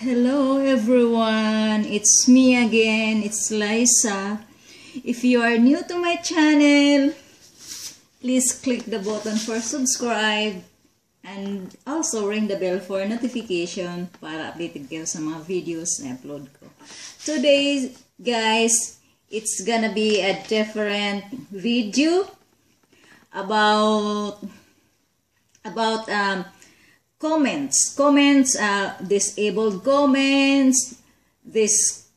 Hello everyone, it's me again, it's Liza. If you are new to my channel, please click the button for subscribe and also ring the bell for notification para updated kayo sa mga videos na upload ko. Today guys, it's gonna be a different video about comments, disabled comments. This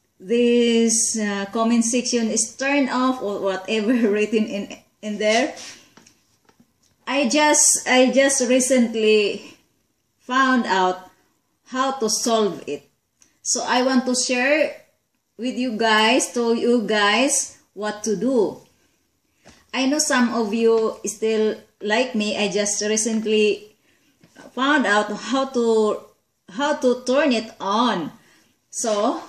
comment section is turned off or whatever written in there. I just recently found out how to solve it, so I want to share with you guys what to do. I know some of you still like me. I just recently found out how to turn it on. So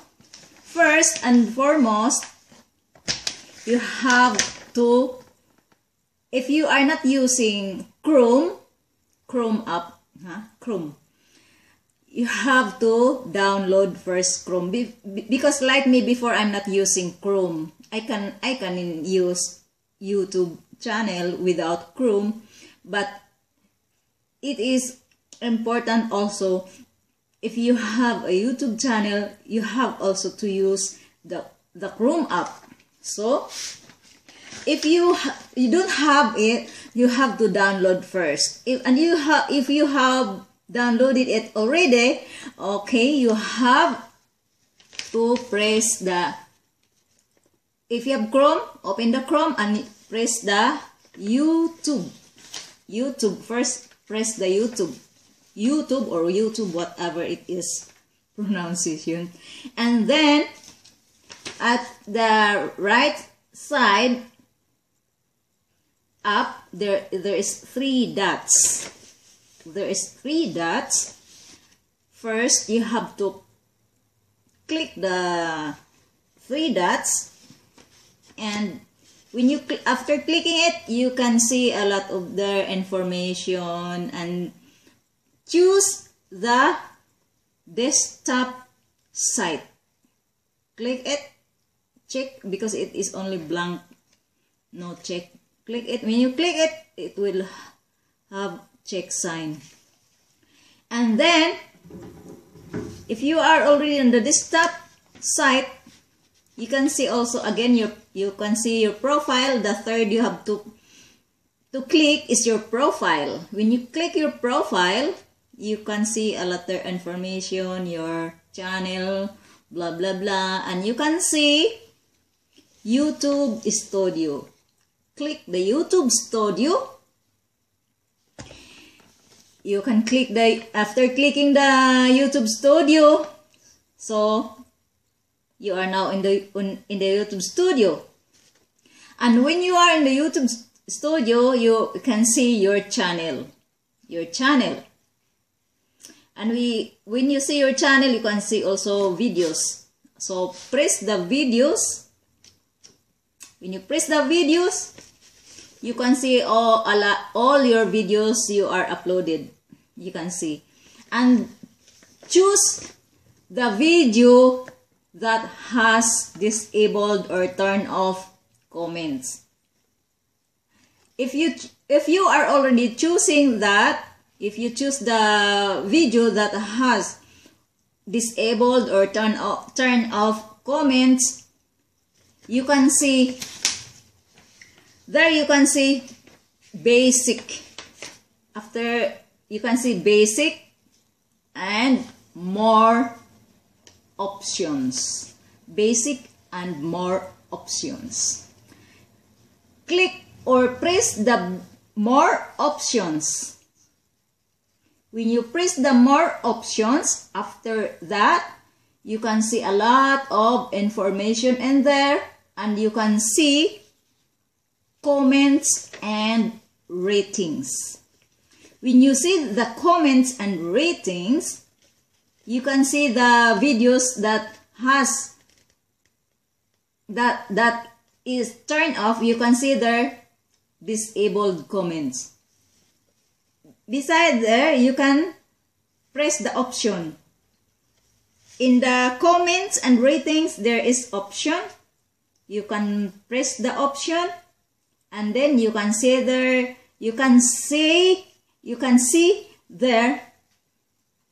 first and foremost, you have to, if you are not using Chrome Chrome, you have to download first Chrome, because like me before, I'm not using Chrome. I can use YouTube channel without Chrome, but it is important also, if you have a YouTube channel, you have also to use the Chrome app. So if you don't have it, you have to download first. If you have downloaded it already, okay, you have to press the, if you have Chrome, open the Chrome and press the YouTube first. Press the YouTube or YouTube, whatever it is pronunciation, and then at the right side up there is three dots. There is three dots. First, you have to click the three dots, and when you after clicking it, you can see a lot of their information, and choose the desktop site. Click it, check, because it is only blank, no check. Click it. When you click it, it will have check sign. And then if you are already on the desktop site, you can see also again you can see your profile. The third you have to click is your profile. When you click your profile, you can see a lot of information, your channel, blah blah blah, and you can see YouTube Studio. Click the YouTube Studio. You can click after clicking the YouTube Studio, so you are now in the YouTube Studio. And when you are in the YouTube Studio, you can see your channel. And when you see your channel, you can see also videos. So press the videos. When you press the videos, you can see all your videos you are uploaded. You can see, and choose the video that has disabled or turned off comments. If you are already choosing that, if you choose the video that has disabled or turn off comments, you can see there, you can see basic. After, you can see basic and more options. Basic and more options. Click or press the more options. When you press the more options, after that, you can see a lot of information in there, and you can see comments and ratings. When you see the comments and ratings, you can see the videos that is turned off. You can see their disabled comments. Beside there, you can press the option in the comments and ratings, there is option. You can press the option, and then you can see there, you can see there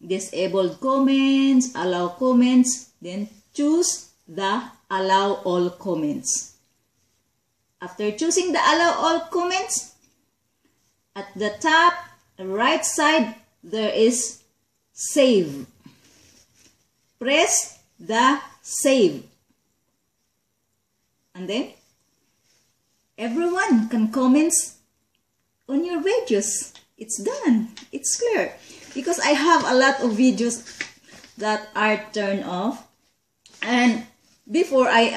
disabled comments, allow comments, then choose the allow all comments. After choosing the allow all comments, at the top right side there is save. Press the save, and then everyone can comment on your videos. It's done. It's clear. Because I have a lot of videos that are turned off, and before I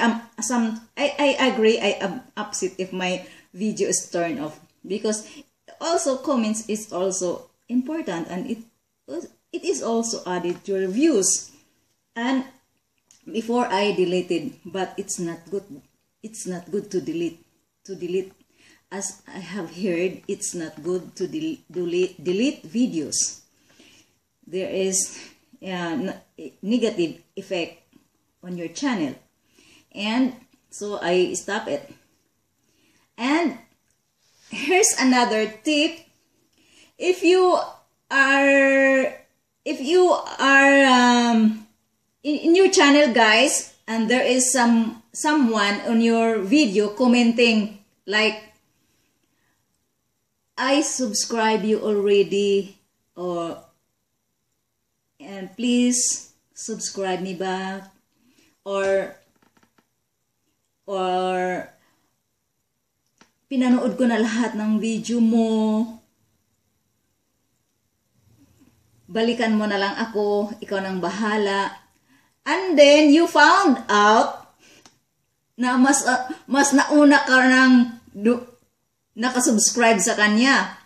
agree, I am upset if my video is turned off, because also comments is also important, and it is also added to reviews. And before I deleted, but it's not good. It's not good to delete. As I have heard, it's not good to delete videos. There is negative effect on your channel, and so I stop it. And here's another tip: if you are in your channel, guys, and there is someone on your video commenting like, I subscribe you already, or and please subscribe me back, or pinanood ko na lahat ng video mo, balikan mo na lang ako, ikaw nang bahala. And then you found out na mas nauna ka nang nakasubscribe sa kanya.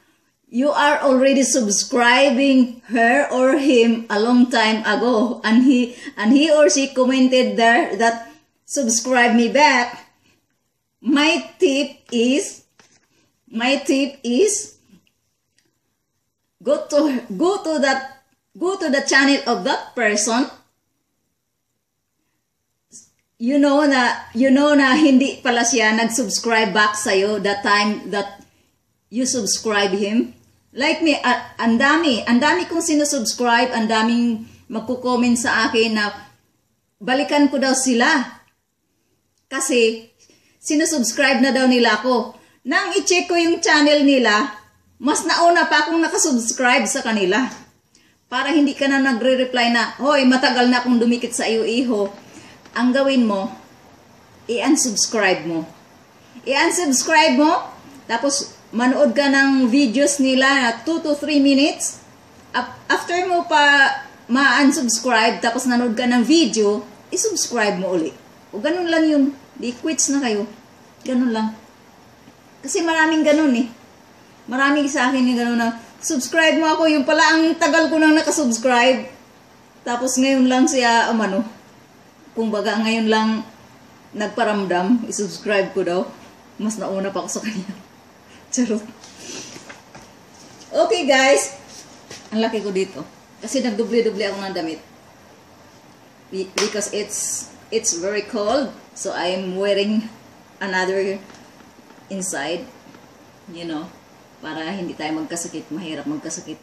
You are already subscribing her or him a long time ago, and he or she commented there that subscribe me back. My tip is go to the channel of that person. You know na hindi pala siya nag-subscribe back sa'yo that time that you subscribe him. Like me, ang dami kong sinusubscribe, ang daming magko-comment sa akin na balikan ko daw sila. Kasi sinusubscribe na daw nila ako. Nang i-check ko yung channel nila, mas nauna pa akong nakasubscribe sa kanila. Para hindi ka na nagre-reply na, hoy, matagal na akong dumikit sa iyo, iho. Ang gawin mo, i-unsubscribe mo. I-unsubscribe mo, tapos manood ka ng videos nila na 2 to 3 minutes. After mo pa ma-unsubscribe, tapos nanood ka ng video, i-subscribe mo uli. O ganun lang yun. Di quits na kayo. Ganun lang. Kasi maraming ganun eh. Maraming sa akin yung ganun na, subscribe mo ako, yung pala ang tagal ko nang nakasubscribe. Tapos ngayon lang siya, kumbaga ngayon lang nagparamdam, i-subscribe ko daw. Mas nauna pa ako sa kanya. Charot. Okay guys, ang laki ko dito. Kasi nagdubli-dubli ako ng damit. Because it's very cold, so I'm wearing another inside, you know, para hindi tayo magkasakit, mahirap magkasakit.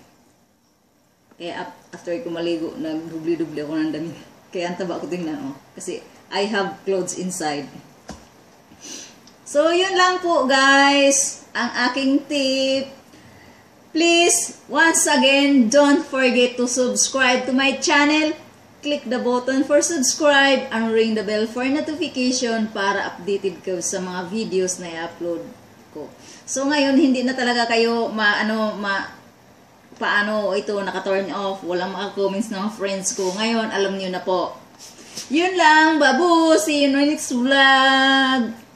Kaya after ko maligo, nagdubli-dubli ako ng damit. Kaya ang taba ko tingnan, kasi I have clothes inside. So, yun lang po guys, ang aking tip. Please, once again, don't forget to subscribe to my channel. Click the button for subscribe and ring the bell for notification para updated ka sa mga videos na i-upload ko. So, ngayon, hindi na talaga kayo paano ito naka-turn off. Walang maka-comments ng friends ko. Ngayon, alam niyo na po. Yun lang, babu! See you in the next vlog!